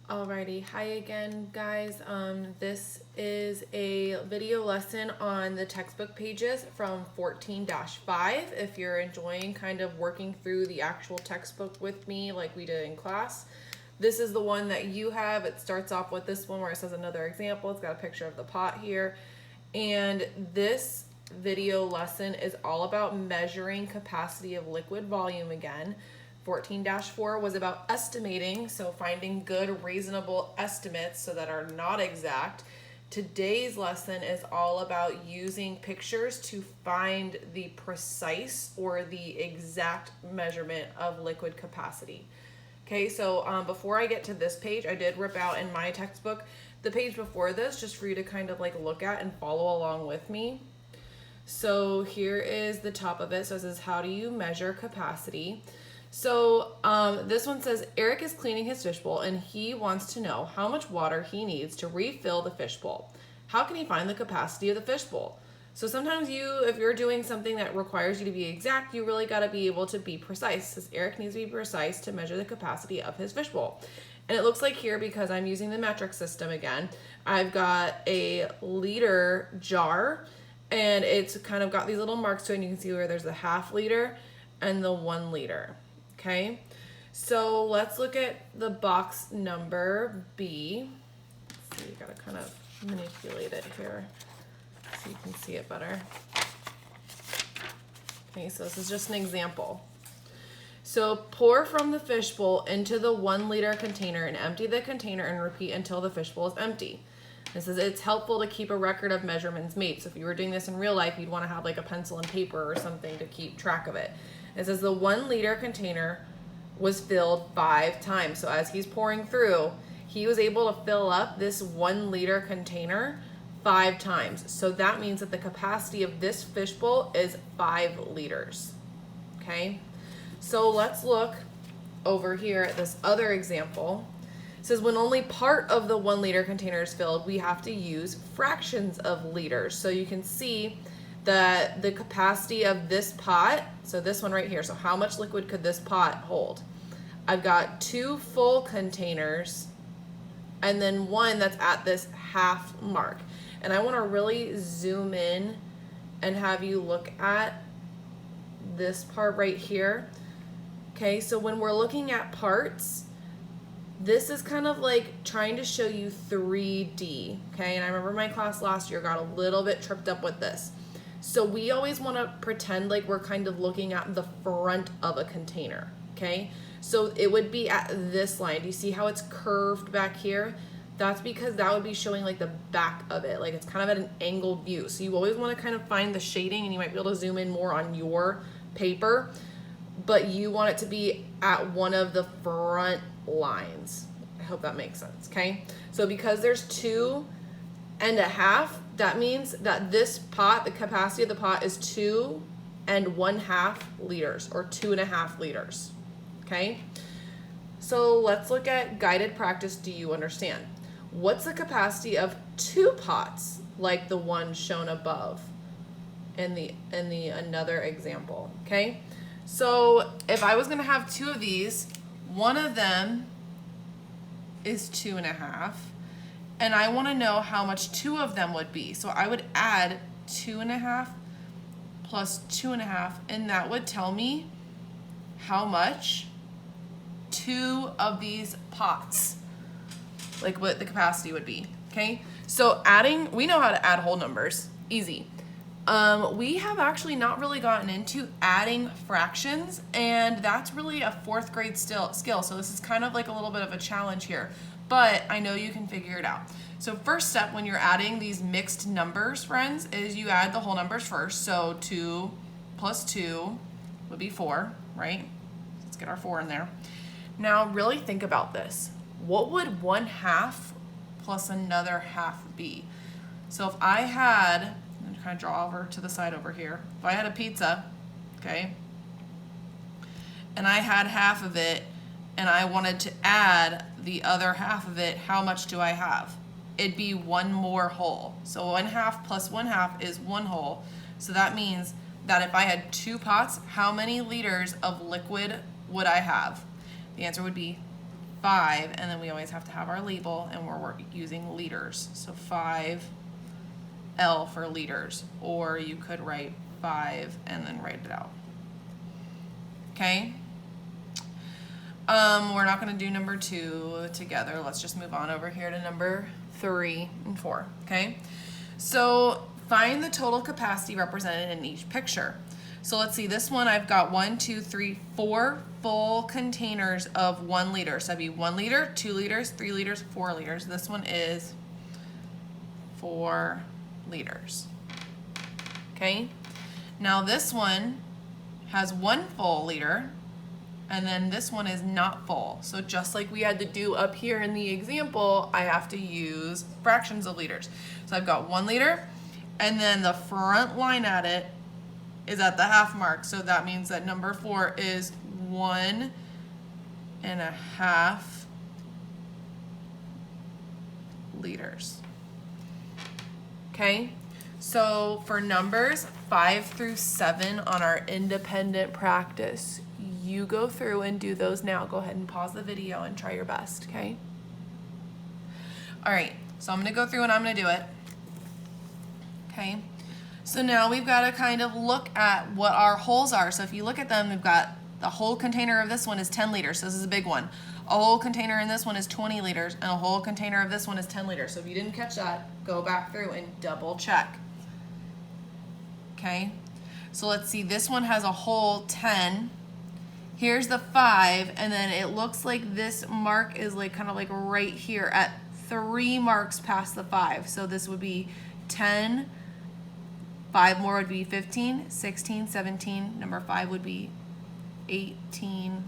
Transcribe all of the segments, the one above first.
Alrighty, hi again guys. This is a video lesson on the textbook pages from 14-5 if you're enjoying kind of working through the actual textbook with me like we did in class. This is the one that you have. It starts off with this one where it says another example. It's got a picture of the pot here. And this video lesson is all about measuring capacity of liquid volume again. 14-4 was about estimating, so finding good, reasonable estimates so that are not exact. Today's lesson is all about using pictures to find the precise or the exact measurement of liquid capacity. Okay, so before I get to this page, I did rip out in my textbook the page before this just for you to kind of like look at and follow along with me. So here is the top of it. So it says, how do you measure capacity? So this one says, Eric is cleaning his fishbowl and he wants to know how much water he needs to refill the fishbowl. How can he find the capacity of the fishbowl? So sometimes if you're doing something that requires you to be exact, you really got to be able to be precise. It says Eric needs to be precise to measure the capacity of his fishbowl. And it looks like here, because I'm using the metric system again, I've got a liter jar and it's kind of got these little marks to it, and you can see where there's the ½ liter and the 1 liter. Okay, so let's look at the box number B. Let's see, you gotta kind of manipulate it here so you can see it better. Okay, so this is just an example. So pour from the fishbowl into the 1 liter container and empty the container and repeat until the fishbowl is empty. This is, it's helpful to keep a record of measurements made. So if you were doing this in real life, you'd want to have like a pencil and paper or something to keep track of it. It says the 1 liter container was filled 5 times. So as he's pouring through, he was able to fill up this 1 liter container 5 times. So that means that the capacity of this fishbowl is 5 liters. Okay, so let's look over here at this other example. It says when only part of the 1 liter container is filled, we have to use fractions of liters. So you can see that the capacity of this pot, so this one right here, so how much liquid could this pot hold? I've got 2 full containers and then 1 that's at this half mark. And I want to really zoom in and have you look at this part right here. Okay, so when we're looking at parts, this is kind of like trying to show you 3D, okay? And I remember my class last year got a little bit tripped up with this. So we always want to pretend like we're kind of looking at the front of a container, okay? So it would be at this line. Do you see how it's curved back here? That's because that would be showing like the back of it. Like it's kind of at an angled view. So you always want to kind of find the shading, and you might be able to zoom in more on your paper, but you want it to be at one of the front lines. I hope that makes sense, okay? So because there's 2.5, that means that this pot, the capacity of the pot is 2.5 liters or 2.5 liters, okay? So let's look at guided practice. Do you understand? What's the capacity of 2 pots like the one shown above in the another example, okay? So if I was gonna have 2 of these, one of them is 2.5, and I want to know how much 2 of them would be. So I would add 2.5 plus 2.5, and that would tell me how much 2 of these pots, like what the capacity would be, okay? So adding, we know how to add whole numbers, easy. We have actually not really gotten into adding fractions, and that's really a 4th grade skill. So this is kind of like a little bit of a challenge here, but I know you can figure it out. So first step when you're adding these mixed numbers, friends, is you add the whole numbers first. So 2 plus 2 would be 4, right? Let's get our 4 in there. Now really think about this. What would 1/2 plus another half be? So if I had, I'm gonna kind of draw over to the side over here. If I had a pizza, okay, and I had half of it, and I wanted to add the other half of it, how much do I have? It'd be 1 more whole. So 1/2 plus 1/2 is 1 whole. So that means that if I had 2 pots, how many liters of liquid would I have? The answer would be 5, and then we always have to have our label, and we're using liters. So 5L for liters, or you could write 5 and then write it out. Okay? We're not going to do number 2 together. Let's just move on over here to number 3 and 4. Okay? So find the total capacity represented in each picture. So let's see, this one I've got 1, 2, 3, 4 full containers of 1 liter. So that'd be 1 liter, 2 liters, 3 liters, 4 liters. This one is 4 liters. Okay? Now this one has 1 full liter, and then this one is not full. So just like we had to do up here in the example, I have to use fractions of liters. So I've got 1 liter, and then the front line at it is at the half mark. So that means that number 4 is 1.5 liters. Okay, so for numbers 5 through 7 on our independent practice, you go through and do those now. Go ahead and pause the video and try your best, okay? All right, so I'm gonna go through and I'm gonna do it. Okay, so now we've got to kind of look at what our wholes are. So if you look at them, we've got the whole container of this one is 10 liters, so this is a big one. A whole container in this one is 20 liters, and a whole container of this one is 10 liters. So if you didn't catch that, go back through and double check. Okay, so let's see, this one has a whole 10. Here's the 5, and then it looks like this mark is like kind of like right here at 3 marks past the 5. So this would be 10, 5 more would be 15, 16, 17, number 5 would be 18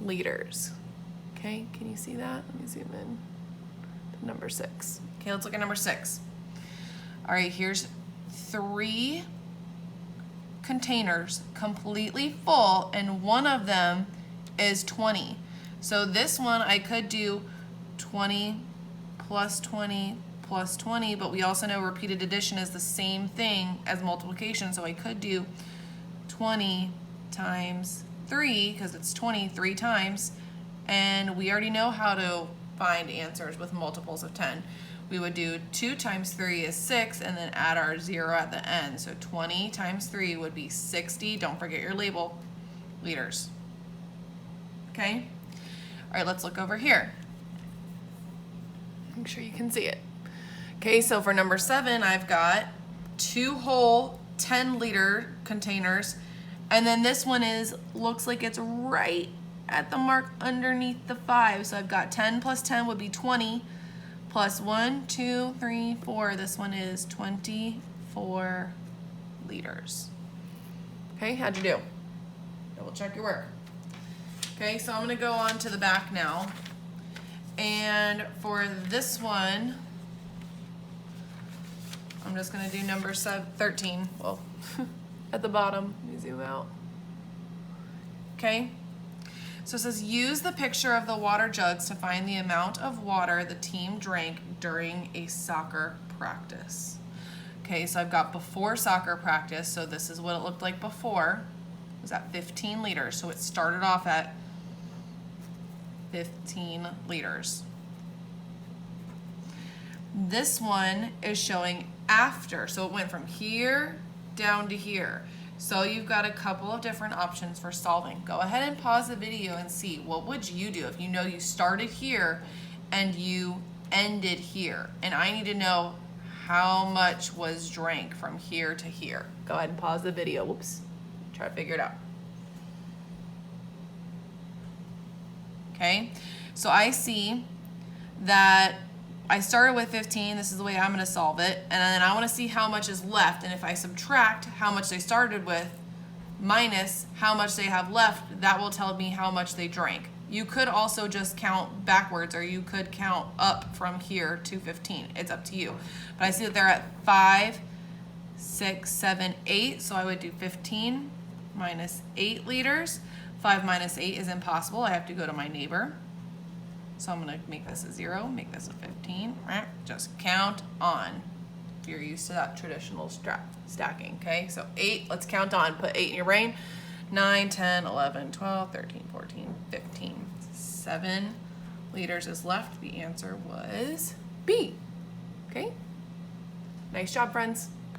liters. Okay, can you see that? Let me zoom in to number 6. Okay, let's look at number 6. All right, here's 3 containers completely full, and one of them is 20. So this one I could do 20 plus 20 plus 20, but we also know repeated addition is the same thing as multiplication, so I could do 20 times 3, because it's 23 times, and we already know how to find answers with multiples of 10. We would do 2 times 3 is 6, and then add our 0 at the end. So 20 times 3 would be 60, don't forget your label, liters. Okay? All right, let's look over here. Make sure you can see it. Okay, so for number 7, I've got 2 whole 10-liter containers, and then this one looks like it's right at the mark underneath the 5. So I've got 10 plus 10 would be 20, plus 1, 2, 3, 4. This one is 24 liters. Okay, how'd you do? Double check your work. Okay, so I'm gonna go on to the back now. And for this one, I'm just gonna do number 13. Well, at the bottom, let me zoom out. Okay, so it says use the picture of the water jugs to find the amount of water the team drank during a soccer practice. Okay, so I've got before soccer practice, so this is what it looked like before. It was at 15 liters, so it started off at 15 liters. This one is showing after, so it went from here down to here. So you've got a couple of different options for solving. Go ahead and pause the video and see, what would you do if you know you started here and you ended here? And I need to know how much was drank from here to here. Go ahead and pause the video. Whoops. Try to figure it out. Okay, so I see that I started with 15, this is the way I'm gonna solve it, and then I wanna see how much is left, and if I subtract how much they started with minus how much they have left, that will tell me how much they drank. You could also just count backwards, or you could count up from here to 15, it's up to you. But I see that they're at 5, 6, 7, 8, so I would do 15 minus 8 liters. 5 minus 8 is impossible, I have to go to my neighbor. So I'm gonna make this a 0, make this a 15, right? Just count on, if you're used to that traditional stacking, okay? So 8, let's count on, put 8 in your brain. 9, 10, 11, 12, 13, 14, 15. 7 liters is left. The answer was B. Okay? Nice job, friends.